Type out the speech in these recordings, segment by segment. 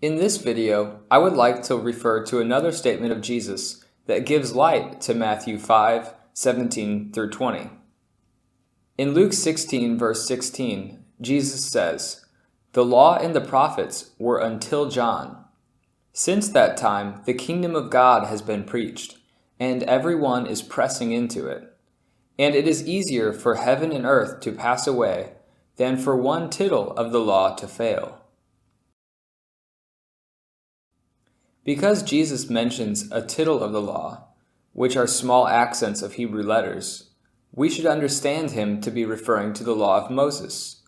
In this video, I would like to refer to another statement of Jesus that gives light to Matthew 5:17 through 20. In Luke 16, verse 16, Jesus says, "The law and the prophets were until John. Since that time, the kingdom of God has been preached, and everyone is pressing into it. And it is easier for heaven and earth to pass away than for one tittle of the law to fail." Because Jesus mentions a tittle of the law, which are small accents of Hebrew letters, we should understand him to be referring to the law of Moses.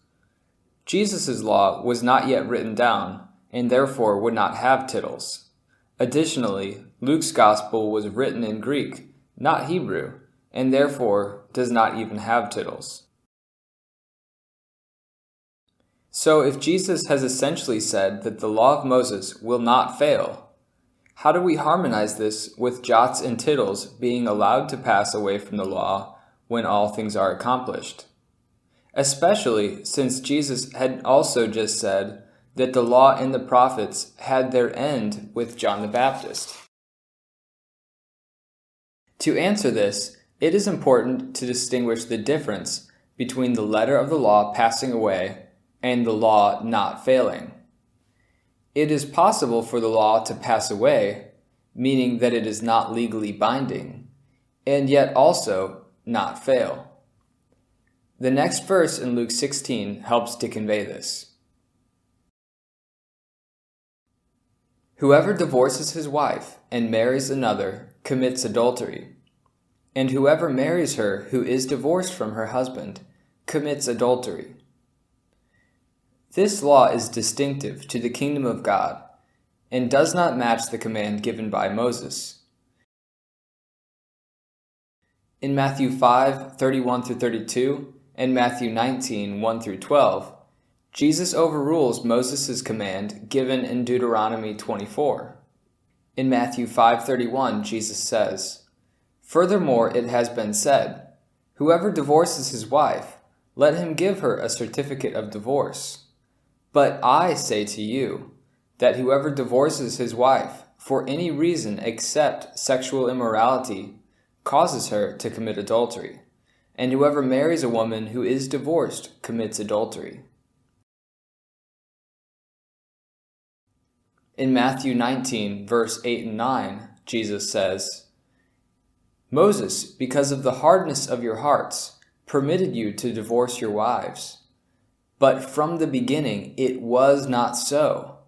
Jesus' law was not yet written down, and therefore would not have tittles. Additionally, Luke's gospel was written in Greek, not Hebrew, and therefore does not even have tittles. So if Jesus has essentially said that the law of Moses will not fail, how do we harmonize this with jots and tittles being allowed to pass away from the law when all things are accomplished? Especially since Jesus had also just said that the law and the prophets had their end with John the Baptist. To answer this, it is important to distinguish the difference between the letter of the law passing away and the law not failing. It is possible for the law to pass away, meaning that it is not legally binding, and yet also not fail. The next verse in Luke 16 helps to convey this. "Whoever divorces his wife and marries another commits adultery, and whoever marries her who is divorced from her husband commits adultery." This law is distinctive to the kingdom of God and does not match the command given by Moses. In Matthew 5:31 through 32 and Matthew 19:1 through 12, Jesus overrules Moses' command given in Deuteronomy 24. In Matthew 5:31, Jesus says, "Furthermore, it has been said, 'Whoever divorces his wife, let him give her a certificate of divorce.' But I say to you that whoever divorces his wife for any reason except sexual immorality causes her to commit adultery, and whoever marries a woman who is divorced commits adultery." In Matthew 19, verse 8 and 9, Jesus says, "Moses, because of the hardness of your hearts, permitted you to divorce your wives. But from the beginning it was not so.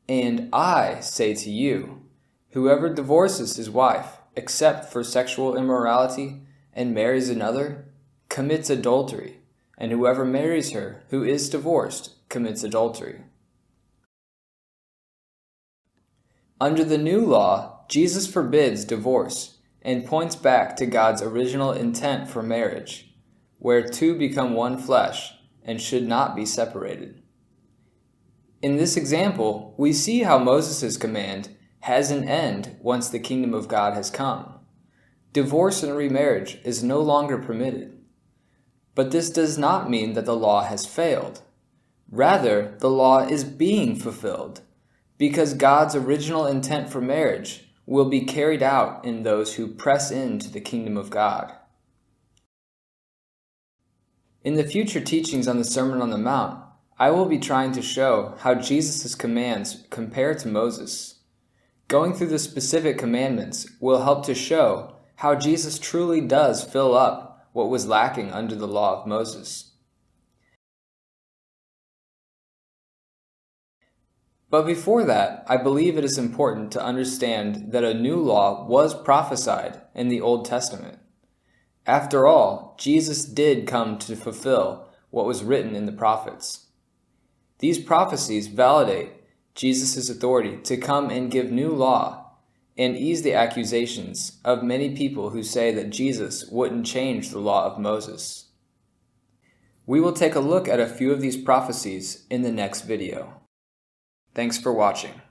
And I say to you, whoever divorces his wife, except for sexual immorality, and marries another, commits adultery, and whoever marries her who is divorced commits adultery." Under the new law, Jesus forbids divorce and points back to God's original intent for marriage, where two become one flesh and should not be separated. In this example, we see how Moses' command has an end once the kingdom of God has come. Divorce and remarriage is no longer permitted. But this does not mean that the law has failed. Rather, the law is being fulfilled, because God's original intent for marriage will be carried out in those who press into the kingdom of God. In the future teachings on the Sermon on the Mount, I will be trying to show how Jesus' commands compare to Moses. Going through the specific commandments will help to show how Jesus truly does fill up what was lacking under the law of Moses. But before that, I believe it is important to understand that a new law was prophesied in the Old Testament. After all, Jesus did come to fulfill what was written in the prophets. These prophecies validate Jesus' authority to come and give new law and ease the accusations of many people who say that Jesus wouldn't change the law of Moses. We will take a look at a few of these prophecies in the next video. Thanks for watching.